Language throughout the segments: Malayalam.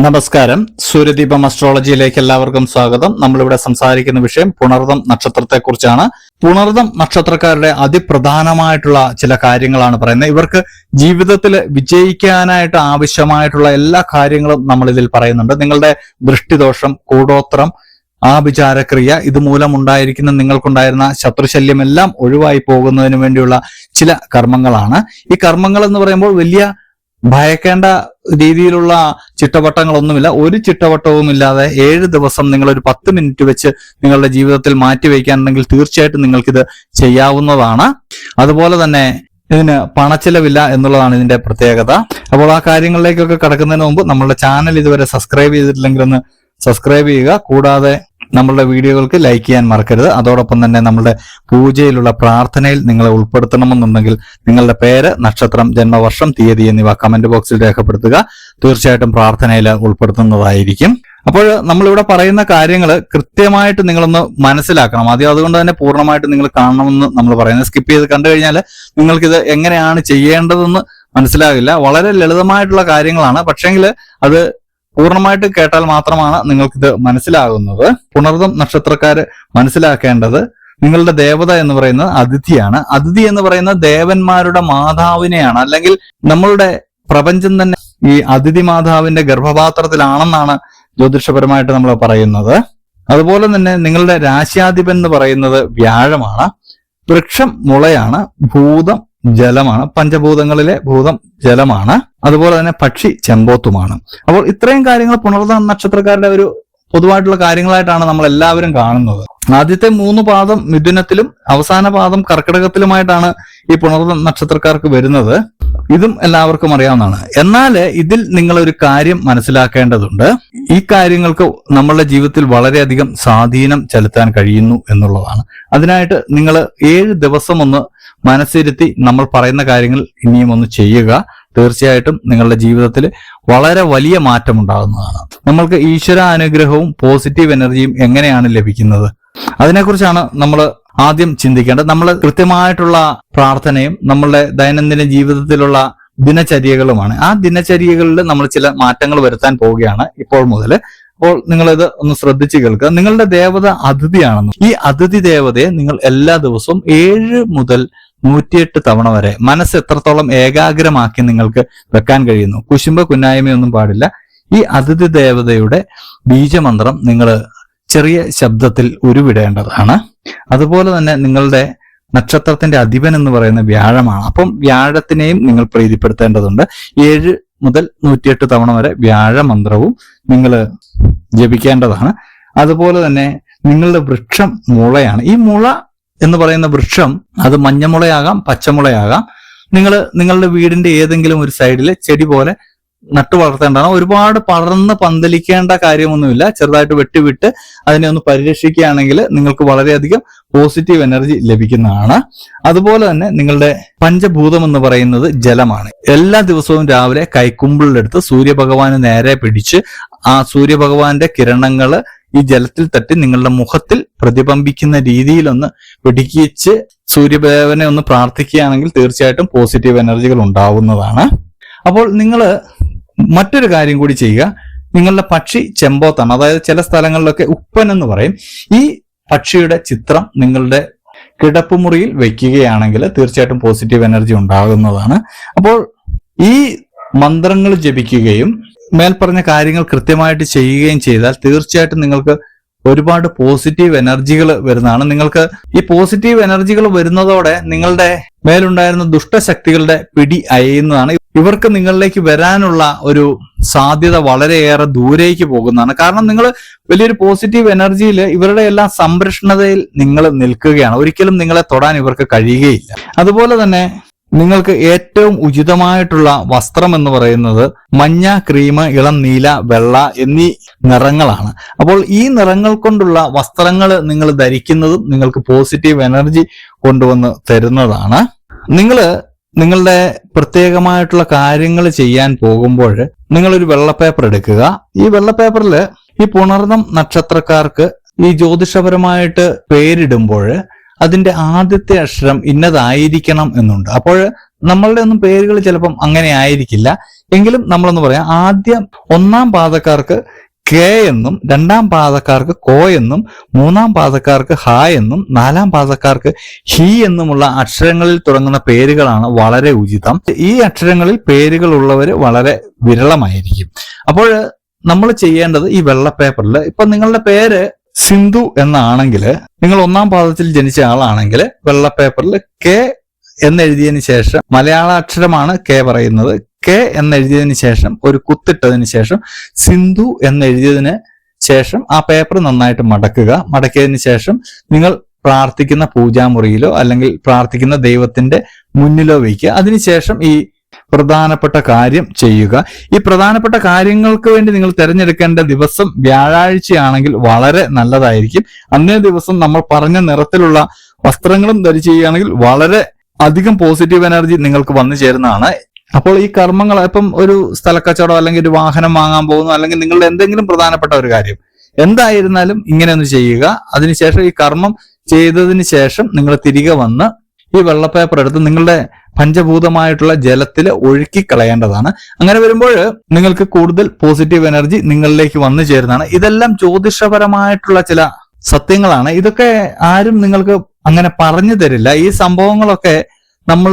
നമസ്കാരം. സൂര്യദീപം അസ്ട്രോളജിയിലേക്ക് എല്ലാവർക്കും സ്വാഗതം. നമ്മളിവിടെ സംസാരിക്കുന്ന വിഷയം പുണർതം നക്ഷത്രത്തെക്കുറിച്ചാണ്. പുണർതം നക്ഷത്രക്കാരുടെ അതിപ്രധാനമായിട്ടുള്ള ചില കാര്യങ്ങളാണ് പറയുന്നത്. ഇവർക്ക് ജീവിതത്തിൽ വിജയിക്കാനായിട്ട് ആവശ്യമായിട്ടുള്ള എല്ലാ കാര്യങ്ങളും നമ്മൾ ഇതിൽ പറയുന്നുണ്ട്. നിങ്ങളുടെ ദൃഷ്ടിദോഷം, കൂടോത്രം, ആഭിചാരക്രിയ, ഇതുമൂലം ഉണ്ടായിരിക്കുന്ന നിങ്ങൾക്കുണ്ടായിരുന്ന ശത്രുശല്യം എല്ലാം ഒഴിവായി പോകുന്നതിന് വേണ്ടിയുള്ള ചില കർമ്മങ്ങളാണ്. ഈ കർമ്മങ്ങൾ എന്ന് പറയുമ്പോൾ വലിയ ഭയക്കേണ്ട രീതിയിലുള്ള ചിട്ടവട്ടങ്ങളൊന്നുമില്ല. ഒരു ചിട്ടവട്ടവും ഇല്ലാതെ 7 ദിവസം നിങ്ങൾ ഒരു 10 മിനിറ്റ് വെച്ച് നിങ്ങളുടെ ജീവിതത്തിൽ മാറ്റിവെക്കാനുണ്ടെങ്കിൽ തീർച്ചയായിട്ടും നിങ്ങൾക്കിത് ചെയ്യാവുന്നതാണ്. അതുപോലെ തന്നെ ഇതിന് പണച്ചിലവില്ല എന്നുള്ളതാണ് ഇതിന്റെ പ്രത്യേകത. അപ്പോൾ ആ കാര്യങ്ങളിലേക്കൊക്കെ കടക്കുന്നതിന് മുമ്പ് നമ്മളുടെ ചാനൽ ഇതുവരെ സബ്സ്ക്രൈബ് ചെയ്തിട്ടില്ലെങ്കിൽ ഒന്ന് സബ്സ്ക്രൈബ് ചെയ്യുക. കൂടാതെ നമ്മളുടെ വീഡിയോകൾക്ക് ലൈക്ക് ചെയ്യാൻ മറക്കരുത്. അതോടൊപ്പം തന്നെ നമ്മളുടെ പൂജയിലുള്ള പ്രാർത്ഥനയിൽ നിങ്ങളെ ഉൾപ്പെടുത്തണമെന്നുണ്ടെങ്കിൽ നിങ്ങളുടെ പേര്, നക്ഷത്രം, ജന്മവർഷം, തീയതി എന്നിവ കമന്റ് ബോക്സിൽ രേഖപ്പെടുത്തുക. തീർച്ചയായിട്ടും പ്രാർത്ഥനയിൽ ഉൾപ്പെടുത്തുന്നതായിരിക്കും. അപ്പോൾ നമ്മളിവിടെ പറയുന്ന കാര്യങ്ങൾ കൃത്യമായിട്ട് നിങ്ങളൊന്ന് മനസ്സിലാക്കണം. ആദ്യം അതുകൊണ്ട് തന്നെ പൂർണ്ണമായിട്ട് നിങ്ങൾ കാണണമെന്ന് നമ്മൾ പറയുന്നത്. സ്കിപ്പ് ചെയ്ത് കണ്ടു കഴിഞ്ഞാൽ നിങ്ങൾക്കിത് എങ്ങനെയാണ് ചെയ്യേണ്ടതെന്ന് മനസ്സിലാകില്ല. വളരെ ലളിതമായിട്ടുള്ള കാര്യങ്ങളാണ്. പക്ഷെങ്കിൽ അത് പൂർണ്ണമായിട്ട് കേട്ടാൽ മാത്രമാണ് നിങ്ങൾക്കിത് മനസ്സിലാകുന്നത്. പുണർതം നക്ഷത്രക്കാര് മനസ്സിലാക്കേണ്ടത് നിങ്ങളുടെ ദേവത എന്ന് പറയുന്നത് അതിഥിയാണ്. അതിഥി എന്ന് പറയുന്നത് ദേവന്മാരുടെ മാതാവിനെയാണ്. അല്ലെങ്കിൽ നമ്മളുടെ പ്രപഞ്ചം തന്നെ ഈ അതിഥി മാതാവിന്റെ ഗർഭപാത്രത്തിലാണെന്നാണ് ജ്യോതിഷപരമായിട്ട് നമ്മൾ പറയുന്നത്. അതുപോലെ തന്നെ നിങ്ങളുടെ രാശ്യാധിപൻ എന്ന് പറയുന്നത് വ്യാഴമാണ്. വൃക്ഷം മുളയാണ്. ഭൂതം ജലമാണ്. പഞ്ചഭൂതങ്ങളിലെ ഭൂതം ജലമാണ്. അതുപോലെ തന്നെ പക്ഷി ചെമ്പോത്തുമാണ്. അപ്പോൾ ഇത്രയും കാര്യങ്ങൾ പുണർതം നക്ഷത്രക്കാരുടെ ഒരു പൊതുവായിട്ടുള്ള കാര്യങ്ങളായിട്ടാണ് നമ്മൾ എല്ലാവരും കാണുന്നത്. ആദ്യത്തെ 3 പാദം മിഥുനത്തിലും അവസാന പാദം കർക്കിടകത്തിലുമായിട്ടാണ് ഈ പുണർതം നക്ഷത്രക്കാർക്ക് വരുന്നത്. ഇതും എല്ലാവർക്കും അറിയാവുന്നതാണ്. എന്നാൽ ഇതിൽ നിങ്ങളൊരു കാര്യം മനസ്സിലാക്കേണ്ടതുണ്ട്. ഈ കാര്യങ്ങൾക്ക് നമ്മളുടെ ജീവിതത്തിൽ വളരെയധികം സ്വാധീനം ചെലുത്താൻ കഴിയുന്നു എന്നുള്ളതാണ്. അതിനായിട്ട് നിങ്ങൾ 7 ദിവസം ഒന്ന് മനസ്സിരുത്തി നമ്മൾ പറയുന്ന കാര്യങ്ങൾ ഇനിയും ഒന്ന് ചെയ്യുക. തീർച്ചയായിട്ടും നിങ്ങളുടെ ജീവിതത്തിൽ വളരെ വലിയ മാറ്റം ഉണ്ടാകുന്നതാണ്. നമ്മൾക്ക് ഈശ്വര അനുഗ്രഹവും പോസിറ്റീവ് എനർജിയും എങ്ങനെയാണ് ലഭിക്കുന്നത്, അതിനെക്കുറിച്ചാണ് നമ്മൾ ആദ്യം ചിന്തിക്കേണ്ടത്. നമ്മൾ കൃത്യമായിട്ടുള്ള പ്രാർത്ഥനയും നമ്മളുടെ ദൈനംദിന ജീവിതത്തിലുള്ള ദിനചര്യകളുമാണ്. ആ ദിനചര്യകളിൽ നമ്മൾ ചില മാറ്റങ്ങൾ വരുത്താൻ പോവുകയാണ് ഇപ്പോൾ മുതൽ. അപ്പോൾ നിങ്ങളിത് ഒന്ന് ശ്രദ്ധിച്ച് കേൾക്കുക. നിങ്ങളുടെ ദേവത അതിഥിയാണെന്ന്. ഈ അതിഥി ദേവതയെ നിങ്ങൾ എല്ലാ ദിവസവും 7 മുതൽ 108 തവണ വരെ മനസ്സ് എത്രത്തോളം ഏകാഗ്രമാക്കി നിങ്ങൾക്ക് വെക്കാൻ കഴിയുന്നു. കുശുമ്പ കുന്നായ്മയൊന്നും പാടില്ല. ഈ അതിഥി ദേവതയുടെ ബീജമന്ത്രം നിങ്ങൾ ചെറിയ ശബ്ദത്തിൽ ഉരുവിടേണ്ടതാണ്. അതുപോലെ തന്നെ നിങ്ങളുടെ നക്ഷത്രത്തിന്റെ അധിപൻ എന്ന് പറയുന്ന വ്യാഴമാണ്. അപ്പം വ്യാഴത്തിനെയും നിങ്ങൾ പ്രീതിപ്പെടുത്തേണ്ടതുണ്ട്. 7 മുതൽ 108 തവണ വരെ വ്യാഴമന്ത്രവും നിങ്ങൾ ജപിക്കേണ്ടതാണ്. അതുപോലെ തന്നെ നിങ്ങളുടെ വൃക്ഷം മുളയാണ്. ഈ മുള എന്ന് പറയുന്ന വൃക്ഷം അത് മഞ്ഞമുളയാകാം, പച്ചമുളയാകാം. നിങ്ങൾ നിങ്ങളുടെ വീടിന്റെ ഏതെങ്കിലും ഒരു സൈഡിൽ ചെടി പോലെ നട്ടു വളർത്തേണ്ടതാണ്. ഒരുപാട് പടർന്ന് പന്തലിക്കേണ്ട കാര്യമൊന്നുമില്ല. ചെറുതായിട്ട് വെട്ടിവിട്ട് അതിനെ ഒന്ന് പരിരക്ഷിക്കുകയാണെങ്കിൽ നിങ്ങൾക്ക് വളരെയധികം പോസിറ്റീവ് എനർജി ലഭിക്കുന്നതാണ്. അതുപോലെ തന്നെ നിങ്ങളുടെ പഞ്ചഭൂതം എന്ന് പറയുന്നത് ജലമാണ്. എല്ലാ ദിവസവും രാവിലെ കൈക്കുമ്പിളിലെടുത്ത് സൂര്യഭഗവാന് നേരെ പിടിച്ച് ആ സൂര്യഭഗവാന്റെ കിരണങ്ങള് ഈ ജലത്തിൽ തട്ടി നിങ്ങളുടെ മുഖത്തിൽ പ്രതിബിംബിക്കുന്ന രീതിയിലൊന്ന് പിടിക്കിച്ച് സൂര്യദേവനെ ഒന്ന് പ്രാർത്ഥിക്കുകയാണെങ്കിൽ തീർച്ചയായിട്ടും പോസിറ്റീവ് എനർജികൾ ഉണ്ടാവുന്നതാണ്. അപ്പോൾ നിങ്ങൾ മറ്റൊരു കാര്യം കൂടി ചെയ്യുക. നിങ്ങളുടെ പക്ഷി ചെമ്പോത്താണ്. അതായത് ചില സ്ഥലങ്ങളിലൊക്കെ ഉപ്പൻ എന്ന് പറയും. ഈ പക്ഷിയുടെ ചിത്രം നിങ്ങളുടെ കിടപ്പുമുറിയിൽ വെക്കുകയാണെങ്കിൽ തീർച്ചയായിട്ടും പോസിറ്റീവ് എനർജി ഉണ്ടാകുന്നതാണ്. അപ്പോൾ ഈ മന്ത്രങ്ങൾ ജപിക്കുകയും മേൽപ്പറഞ്ഞ കാര്യങ്ങൾ കൃത്യമായിട്ട് ചെയ്യുകയും ചെയ്താൽ തീർച്ചയായിട്ടും നിങ്ങൾക്ക് ഒരുപാട് പോസിറ്റീവ് എനർജികൾ വരുന്നതാണ്. നിങ്ങൾക്ക് ഈ പോസിറ്റീവ് എനർജികൾ വരുന്നതോടെ നിങ്ങളുടെ മേലുണ്ടായിരുന്ന ദുഷ്ടശക്തികളുടെ പിടി അയയുന്നതാണ്. ഇവർക്ക് നിങ്ങളിലേക്ക് വരാനുള്ള ഒരു സാധ്യത വളരെയേറെ ദൂരേക്ക് പോകുന്നതാണ്. കാരണം നിങ്ങൾ വലിയൊരു പോസിറ്റീവ് എനർജിയിൽ ഇവരുടെ എല്ലാം സംരക്ഷണതയിൽ നിങ്ങൾ നിൽക്കുകയാണ്. ഒരിക്കലും നിങ്ങളെ തൊടാൻ ഇവർക്ക് കഴിയുകയില്ല. അതുപോലെ തന്നെ നിങ്ങൾക്ക് ഏറ്റവും ഉചിതമായിട്ടുള്ള വസ്ത്രം എന്ന് പറയുന്നത് മഞ്ഞ, ക്രീം, ഇളം നീല, വെള്ള എന്നീ നിറങ്ങളാണ്. അപ്പോൾ ഈ നിറങ്ങൾ കൊണ്ടുള്ള വസ്ത്രങ്ങൾ നിങ്ങൾ ധരിക്കുന്നതും നിങ്ങൾക്ക് പോസിറ്റീവ് എനർജി കൊണ്ടുവന്ന് തരുന്നതാണ്. നിങ്ങളുടെ പ്രത്യേകമായിട്ടുള്ള കാര്യങ്ങൾ ചെയ്യാൻ പോകുമ്പോൾ നിങ്ങളൊരു വെള്ള പേപ്പർ എടുക്കുക. ഈ വെള്ള പേപ്പറിൽ ഈ പുണർതം നക്ഷത്രക്കാർക്ക് ഈ ജ്യോതിഷപരമായിട്ട് പേരിടുമ്പോൾ അതിന്റെ ആദ്യത്തെ അക്ഷരം ഇന്നതായിരിക്കണം എന്നുണ്ട്. അപ്പോൾ നമ്മളുടെ ഒന്നും പേരുകൾ ചിലപ്പം അങ്ങനെ ആയിരിക്കില്ല. എങ്കിലും നമ്മളൊന്ന് പറയാം, ആദ്യം 1-ാം പാദക്കാർക്ക് കെ എന്നും 2-ാം പാദക്കാർക്ക് കോ എന്നും 3-ാം പാദക്കാർക്ക് ഹ എന്നും 4-ാം പാദക്കാർക്ക് ഹി എന്നുമുള്ള അക്ഷരങ്ങളിൽ തുടങ്ങുന്ന പേരുകളാണ് വളരെ ഉചിതം. ഈ അക്ഷരങ്ങളിൽ പേരുകൾ ഉള്ളവർ വളരെ വിരളമായിരിക്കും. അപ്പോൾ നമ്മൾ ചെയ്യേണ്ടത് ഈ വെള്ള പേപ്പറിൽ, ഇപ്പൊ നിങ്ങളുടെ പേര് സിന്ധു എന്നാണെങ്കിൽ, നിങ്ങൾ 1-ാം പാദത്തിൽ ജനിച്ച ആളാണെങ്കിൽ വെള്ള പേപ്പറിൽ കെ എന്നെഴുതിയതിന് ശേഷം, മലയാള അക്ഷരമാണ് കെ പറയുന്നത്, കെ എന്നെഴുതിയതിന് ശേഷം ഒരു കുത്തിട്ടതിന് ശേഷം സിന്ധു എന്നെഴുതിയതിന് ശേഷം ആ പേപ്പർ നന്നായിട്ട് മടക്കിയതിന് ശേഷം നിങ്ങൾ പ്രാർത്ഥിക്കുന്ന പൂജാമുറിയിലോ അല്ലെങ്കിൽ പ്രാർത്ഥിക്കുന്ന ദൈവത്തിന്റെ മുന്നിലോ വയ്ക്കുക. അതിനുശേഷം ഈ പ്രധാനപ്പെട്ട കാര്യം ചെയ്യുക. ഈ പ്രധാനപ്പെട്ട കാര്യങ്ങൾക്ക് വേണ്ടി നിങ്ങൾ തിരഞ്ഞെടുക്കേണ്ട ദിവസം വ്യാഴാഴ്ചയാണെങ്കിൽ വളരെ നല്ലതായിരിക്കും. അന്നേ ദിവസം നമ്മൾ പറഞ്ഞ നിറത്തിലുള്ള വസ്ത്രങ്ങളും ധരിച്ച് ചെയ്യുകയാണെങ്കിൽ വളരെ അധികം പോസിറ്റീവ് എനർജി നിങ്ങൾക്ക് വന്നു ചേരുന്നതാണ്. അപ്പോൾ ഈ കർമ്മങ്ങൾ, ഇപ്പം ഒരു സ്ഥലക്കച്ചവടം അല്ലെങ്കിൽ ഒരു വാഹനം വാങ്ങാൻ പോകുന്നു, അല്ലെങ്കിൽ നിങ്ങളുടെ എന്തെങ്കിലും പ്രധാനപ്പെട്ട ഒരു കാര്യം എന്തായിരുന്നാലും ഇങ്ങനെ ഒന്ന് ചെയ്യുക. അതിനുശേഷം ഈ കർമ്മം ചെയ്തതിന് ശേഷം നിങ്ങൾ തിരികെ വന്ന് ഈ വെള്ളപ്പേപ്പർ എടുത്ത് നിങ്ങളുടെ പഞ്ചഭൂതമായിട്ടുള്ള ജലത്തിൽ ഒഴുക്കി കളയേണ്ടതാണ്. അങ്ങനെ വരുമ്പോൾ നിങ്ങൾക്ക് കൂടുതൽ പോസിറ്റീവ് എനർജി നിങ്ങളിലേക്ക് വന്നു ചേരുന്നതാണ്. ഇതെല്ലാം ജ്യോതിഷപരമായിട്ടുള്ള ചില സത്യങ്ങളാണ്. ഇതൊക്കെ ആരും നിങ്ങൾക്ക് അങ്ങനെ പറഞ്ഞു തരില്ല. ഈ സംഭവങ്ങളൊക്കെ നമ്മൾ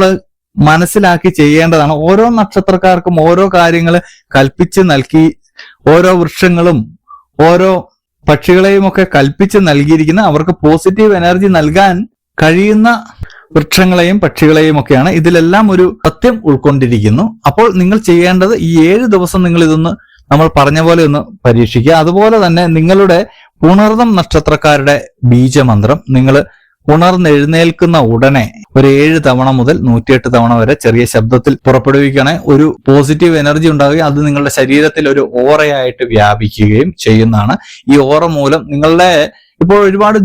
മനസ്സിലാക്കി ചെയ്യേണ്ടതാണ്. ഓരോ നക്ഷത്രക്കാർക്കും ഓരോ കാര്യങ്ങൾ കൽപ്പിച്ച് നൽകി, ഓരോ വൃക്ഷങ്ങളും ഓരോ പക്ഷികളെയും ഒക്കെ കൽപ്പിച്ച് നൽകിയിരിക്കുന്ന, അവർക്ക് പോസിറ്റീവ് എനർജി നൽകാൻ കഴിയുന്ന വൃക്ഷങ്ങളെയും പക്ഷികളെയും ഒക്കെയാണ്. ഇതിലെല്ലാം ഒരു സത്യം ഉൾക്കൊണ്ടിരിക്കുന്നു. അപ്പോൾ നിങ്ങൾ ചെയ്യേണ്ടത് ഈ 7 ദിവസം നിങ്ങൾ ഇതൊന്ന് നമ്മൾ പറഞ്ഞ പോലെ ഒന്ന് പരീക്ഷിക്കുക. അതുപോലെ തന്നെ നിങ്ങളുടെ പുണർതം നക്ഷത്രക്കാരുടെ ബീജമന്ത്രം നിങ്ങൾ ഉണർന്നെഴുന്നേൽക്കുന്ന ഉടനെ ഒരു 7 തവണ മുതൽ 108 തവണ വരെ ചെറിയ ശബ്ദത്തിൽ പുറപ്പെടുവിക്കണേ. ഒരു പോസിറ്റീവ് എനർജി ഉണ്ടാവുകയും അത് നിങ്ങളുടെ ശരീരത്തിൽ ഒരു ഓറയായിട്ട് വ്യാപിക്കുകയും ചെയ്യുന്നതാണ്. ഈ ഓറ മൂലം നിങ്ങളുടെ ഇപ്പോൾ ഒരുപാട്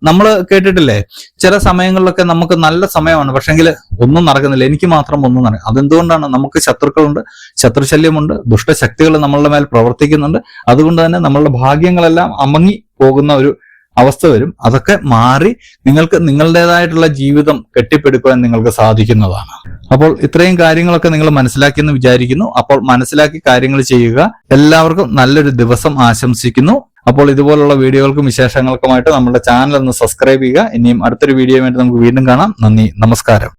നമ്മൾ കേട്ടിട്ടില്ലേ, ചില സമയങ്ങളിലൊക്കെ നമുക്ക് നല്ല സമയമാണ്, പക്ഷെങ്കിൽ ഒന്നും നടക്കുന്നില്ല, എനിക്ക് മാത്രം ഒന്നും നടക്കും. അതെന്തുകൊണ്ടാണ്? നമുക്ക് ശത്രുക്കളുണ്ട്, ശത്രുശല്യമുണ്ട്, ദുഷ്ടശക്തികൾ നമ്മളുടെ മേൽ പ്രവർത്തിക്കുന്നുണ്ട്. അതുകൊണ്ട് തന്നെ നമ്മളുടെ ഭാഗ്യങ്ങളെല്ലാം അമങ്ങി പോകുന്ന ഒരു അവസ്ഥ വരും. അതൊക്കെ മാറി നിങ്ങൾക്ക് നിങ്ങളുടേതായിട്ടുള്ള ജീവിതം കെട്ടിപ്പടുക്കുവാൻ നിങ്ങൾക്ക് സാധിക്കുന്നതാണ്. അപ്പോൾ ഇത്രയും കാര്യങ്ങളൊക്കെ നിങ്ങൾ മനസ്സിലാക്കിയെന്ന് വിചാരിക്കുന്നു. അപ്പോൾ മനസ്സിലാക്കി കാര്യങ്ങൾ ചെയ്യുക. എല്ലാവർക്കും നല്ലൊരു ദിവസം ആശംസിക്കുന്നു. അപ്പോൾ ഇതുപോലുള്ള വീഡിയോകൾക്കും വിശേഷങ്ങൾക്കുമായിട്ട് നമ്മുടെ ചാനൽ ഒന്ന് സബ്സ്ക്രൈബ് ചെയ്യുക. ഇനിയും അടുത്തൊരു വീഡിയോ വേണ്ടി നമുക്ക് വീണ്ടും കാണാം. നന്ദി, നമസ്കാരം.